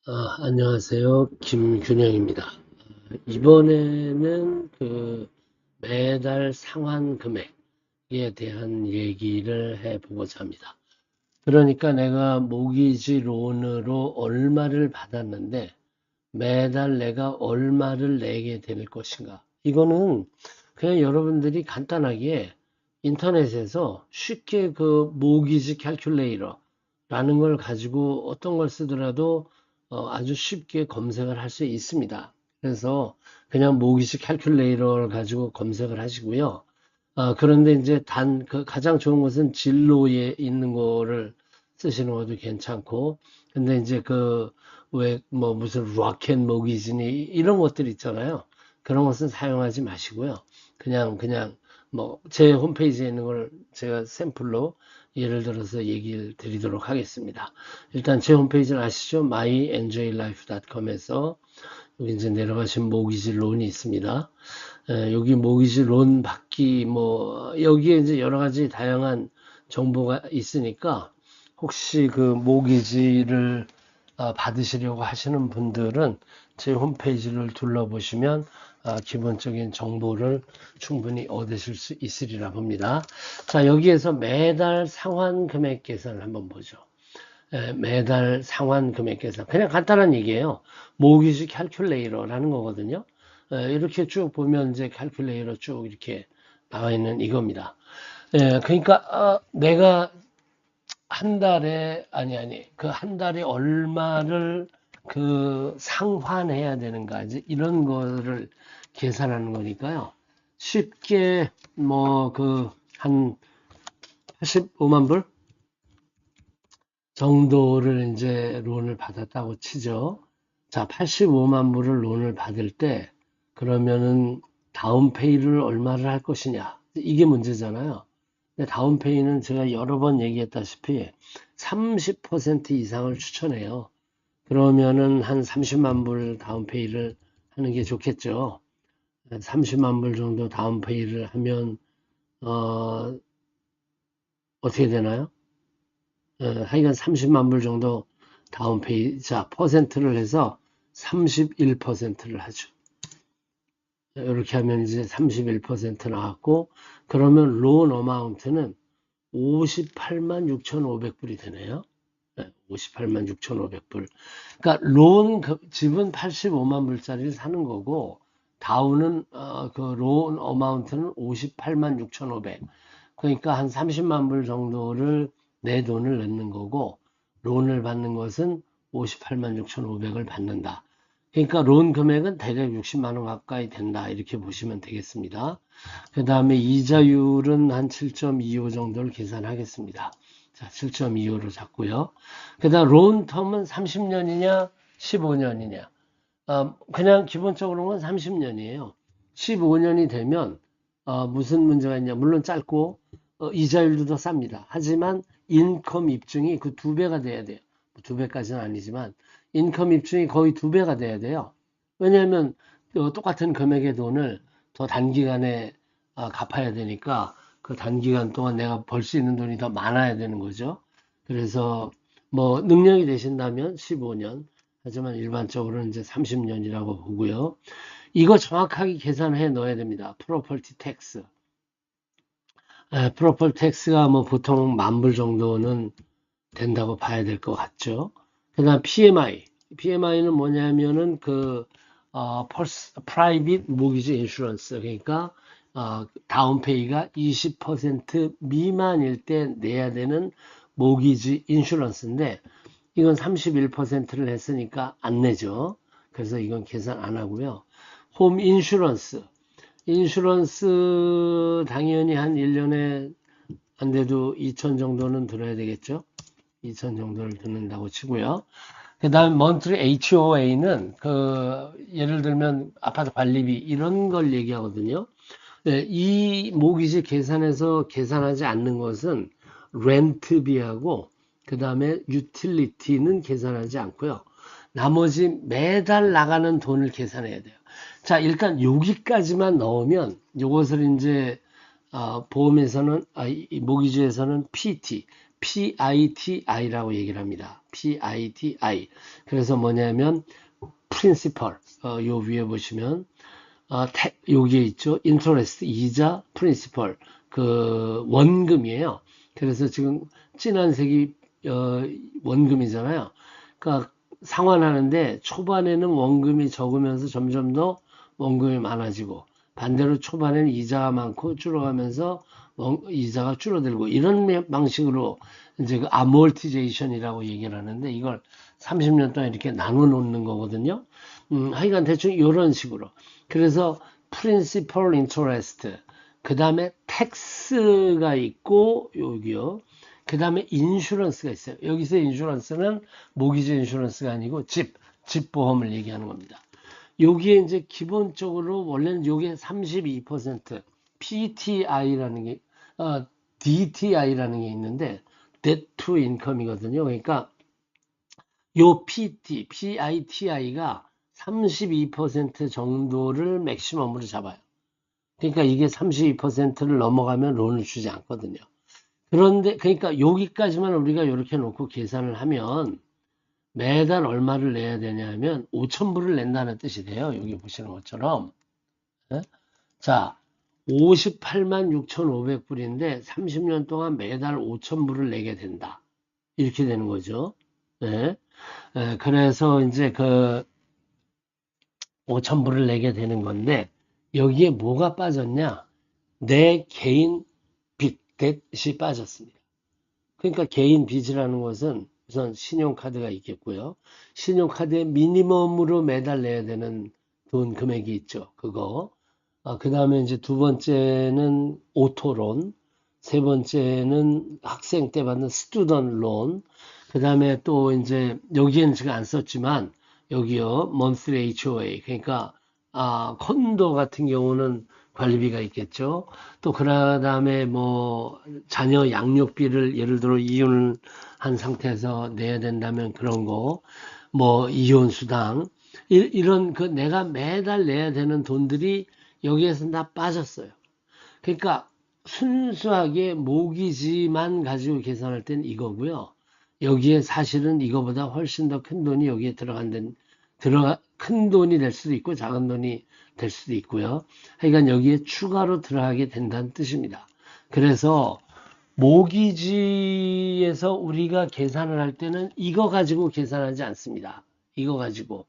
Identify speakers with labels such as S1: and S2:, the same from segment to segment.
S1: 안녕하세요. 김균영입니다. 이번에는 매달 상환 금액에 대한 얘기를 해보고자 합니다. 그러니까 내가 모기지 론으로 얼마를 받았는데 매달 내가 얼마를 내게 될 것인가. 이거는 그냥 여러분들이 간단하게 인터넷에서 쉽게 그 모기지 캘큘레이터라는 걸 가지고 어떤 걸 쓰더라도 아주 쉽게 검색을 할 수 있습니다. 그래서 그냥 모기지 캘큘레이터를 가지고 검색을 하시고요. 그런데 이제 가장 좋은 것은 진로에 있는 거를 쓰시는 것도 괜찮고, 근데 이제 왜, 뭐, 무슨 로켓 모기지니, 이런 것들 있잖아요. 그런 것은 사용하지 마시고요. 뭐, 제 홈페이지에 있는 걸 제가 샘플로 예를 들어서 얘기를 드리도록 하겠습니다. 일단 제 홈페이지는 아시죠? mynjlife.com에서 여기 이제 내려가신 모기지 론이 있습니다. 여기 모기지 론 받기 여기에 이제 여러 가지 다양한 정보가 있으니까 혹시 그 모기지를 받으시려고 하시는 분들은 제 홈페이지를 둘러보시면 기본적인 정보를 충분히 얻으실 수 있으리라 봅니다. 자, 여기에서 매달 상환 금액 계산을 한번 보죠. 매달 상환 금액 계산. 그냥 간단한 얘기예요. 모기지 캘큘레이터라는 거거든요. 이렇게 쭉 보면 이제 캘큘레이터 쭉 이렇게 나와 있는 이겁니다. 그러니까 내가 한 달에 그 한 달에 얼마를 상환해야 되는가 이제 이런 거를 계산하는 거니까요. 쉽게 뭐 한 85만 불 정도를 이제 론을 받았다고 치죠. 자, 85만 불을 론을 받을 때 그러면은 다운페이를 얼마를 할 것이냐. 이게 문제잖아요. 근데 다운페이는 제가 여러 번 얘기했다시피 30% 이상을 추천해요. 그러면은 한 30만 불 다운페이를 하는 게 좋겠죠. 30만 불 정도 다운페이를 하면 어, 어떻게 되나요? 하여간 30만 불 정도 다운페이, 자, 퍼센트를 해서 31%를 하죠. 이렇게 하면 이제 31% 나왔고, 그러면 론 어마운트는 58만 6,500불이 되네요. 58만 6,500불. 그러니까 집은 85만 불짜리를 사는 거고, 다운은, 론 어마운트는 58만 6,500. 그러니까 한 30만 불 정도를 내 돈을 넣는 거고 론을 받는 것은 58만 6,500을 받는다. 그러니까 론 금액은 대략 60만 원 가까이 된다. 이렇게 보시면 되겠습니다. 그 다음에 이자율은 한 7.25 정도를 계산하겠습니다. 자, 7.25로 잡고요. 그 다음 론 텀은 30년이냐 15년이냐. 그냥 기본적으로는 30년이에요. 15년이 되면 무슨 문제가 있냐. 물론 짧고 이자율도 더 쌉니다. 하지만 인컴 입증이 그 두 배가 돼야 돼요. 두 배까지는 아니지만 인컴 입증이 거의 두 배가 돼야 돼요. 왜냐하면 똑같은 금액의 돈을 더 단기간에 갚아야 되니까 그 단기간 동안 내가 벌 수 있는 돈이 더 많아야 되는 거죠. 그래서 뭐 능력이 되신다면 15년, 하지만 일반적으로는 이제 30년이라고 보고요. 이거 정확하게 계산해 넣어야 됩니다. 프로퍼티 텍스. 프로퍼티 텍스가 뭐 보통 10,000불 정도는 된다고 봐야 될 것 같죠. 그다음 PMI. PMI는 뭐냐면은 프라이빗 모기지 인슈런스. 그러니까 다운페이가 20% 미만일 때 내야 되는 모기지 인슈런스인데 이건 31%를 했으니까 안 내죠. 그래서 이건 계산 안 하고요. 홈 인슈런스. 인슈런스 당연히 한 1년에 안 돼도 2천 정도는 들어야 되겠죠. 2천 정도를 듣는다고 치고요. 그 다음에 monthly HOA는 예를 들면 아파트 관리비 이런 걸 얘기하거든요. 네, 이 모기지 계산해서 계산하지 않는 것은 렌트비하고 그 다음에 유틸리티는 계산하지 않고요. 나머지 매달 나가는 돈을 계산해야 돼요. 자, 일단 여기까지만 넣으면 이것을 이제 보험에서는 이 모기지에서는 PT, PITI라고 얘기를 합니다. PITI. 그래서 뭐냐면 principal. 요 위에 보시면 여기에 있죠. interest, 이자, principal. 그 원금이에요. 그래서 지금 진한 색이 원금이잖아요. 그러니까 상환하는데 초반에는 원금이 적으면서 점점 더 원금이 많아지고 반대로 초반에는 이자가 많고 줄어가면서 이자가 줄어들고 이런 방식으로 이제 그 아몰티제이션이라고 얘기를 하는데 이걸 30년 동안 이렇게 나눠 놓는 거거든요. 하여간 대충 이런 식으로. 그래서 principal interest, 그 다음에 텍스가 있고 여기요. 그 다음에 인슈런스가 있어요. 여기서 인슈런스는 모기지 인슈런스가 아니고 집 보험을 얘기하는 겁니다. 여기에 이제 기본적으로 원래는 요게 32% PTI라는 게 DTI라는 게 있는데 Debt to Income이거든요. 그러니까 요 PITI가 32% 정도를 맥시멈으로 잡아요. 그러니까 이게 32%를 넘어가면 론을 주지 않거든요. 그런데 그러니까 여기까지만 우리가 이렇게 놓고 계산을 하면 매달 얼마를 내야 되냐 하면 5,000불을 낸다는 뜻이 돼요. 여기 보시는 것처럼. 예? 자, 58만 6,500불인데 30년 동안 매달 5,000불을 내게 된다. 이렇게 되는 거죠. 예? 그래서 이제 그 5,000불을 내게 되는 건데 여기에 뭐가 빠졌냐? 내 개인 빚, 뎃이 빠졌습니다. 그러니까 개인 빚이라는 것은 우선 신용카드가 있겠고요. 신용카드에 미니멈으로 매달 내야 되는 돈 금액이 있죠. 그거. 그 다음에 이제 두 번째는 오토론, 세 번째는 학생 때 받는 스튜던 론, 그 다음에 또 이제 여기에는 제가 안 썼지만 여기요 monthly HOA, 그러니까 콘도 같은 경우는 관리비가 있겠죠. 또 그다음에 뭐 자녀 양육비를 예를 들어 이혼을 한 상태에서 내야 된다면 그런 거, 뭐 이혼 수당 이런 그 내가 매달 내야 되는 돈들이 여기에서 다 빠졌어요. 그러니까 순수하게 모기지만 가지고 계산할 땐 이거고요. 여기에 사실은 이거보다 훨씬 더 큰 돈이 여기에 큰 돈이 될 수도 있고 작은 돈이 될 수도 있고요. 하여간 여기에 추가로 들어가게 된다는 뜻입니다. 그래서 모기지에서 우리가 계산을 할 때는 이거 가지고 계산하지 않습니다. 이거 가지고.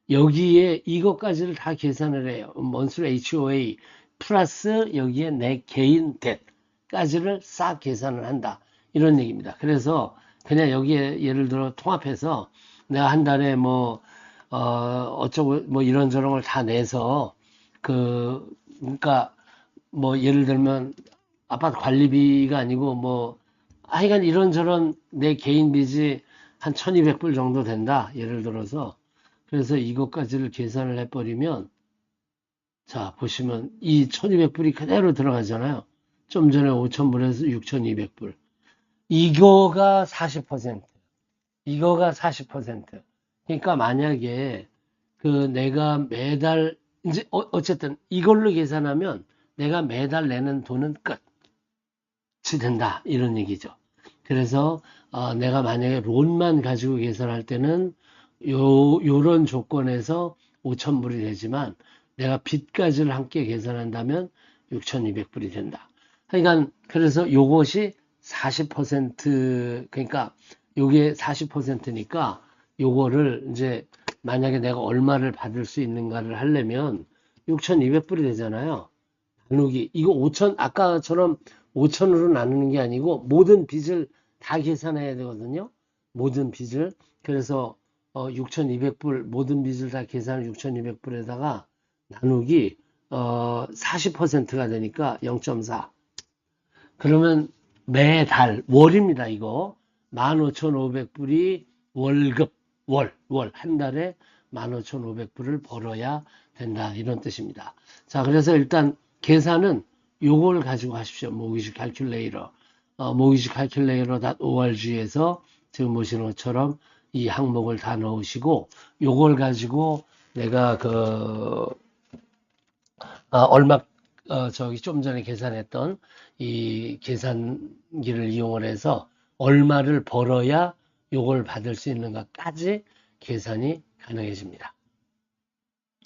S1: 여기에 이것까지를 다 계산을 해요. 먼술 HOA 플러스 여기에 내 개인 뎃까지를 싹 계산을 한다. 이런 얘기입니다. 그래서 그냥 여기에 예를 들어 통합해서 내가 한 달에 뭐 어쩌고 뭐 이런저런 걸 다 내서 그러니까 뭐 예를 들면 아파트 관리비가 아니고 뭐 하여간 이런저런 내 개인 빚이 한 1200불 정도 된다. 예를 들어서 그래서 이것까지를 계산을 해버리면 자 보시면 이 1200불이 그대로 들어가잖아요. 좀 전에 5000불에서 6200불. 이거가 40%. 이거가 40%. 그러니까 만약에 그 내가 매달 이제 어쨌든 이걸로 계산하면 내가 매달 내는 돈은 끝이 된다. 이런 얘기죠. 그래서 내가 만약에 론만 가지고 계산할 때는 요런 조건에서 5,000불이 되지만 내가 빚까지를 함께 계산한다면 6,200불이 된다. 그러니까 그래서 요것이 40% 그러니까 요게 40%니까 요거를 이제 만약에 내가 얼마를 받을 수 있는가를 하려면 6,200불이 되잖아요. 나누기 이거 5천 아까처럼 5천으로 나누는 게 아니고 모든 빚을 다 계산해야 되거든요. 모든 빚을. 그래서 6,200불 모든 빚을 다 계산을 6,200불에다가 나누기 40%가 되니까 0.4. 그러면 매달 월입니다. 이거 15,500불이 월급 월 한 달에 15,500불을 벌어야 된다 이런 뜻입니다. 자 그래서 일단 계산은 요걸 가지고 하십시오. 모기지 칼큘레이터 모기지 칼큘레이터.org에서 지금 보시는 것처럼 이 항목을 다 넣으시고 요걸 가지고 내가 얼마 저기 좀 전에 계산했던 이 계산기를 이용을 해서 얼마를 벌어야 요걸 받을 수 있는가까지 계산이 가능해집니다.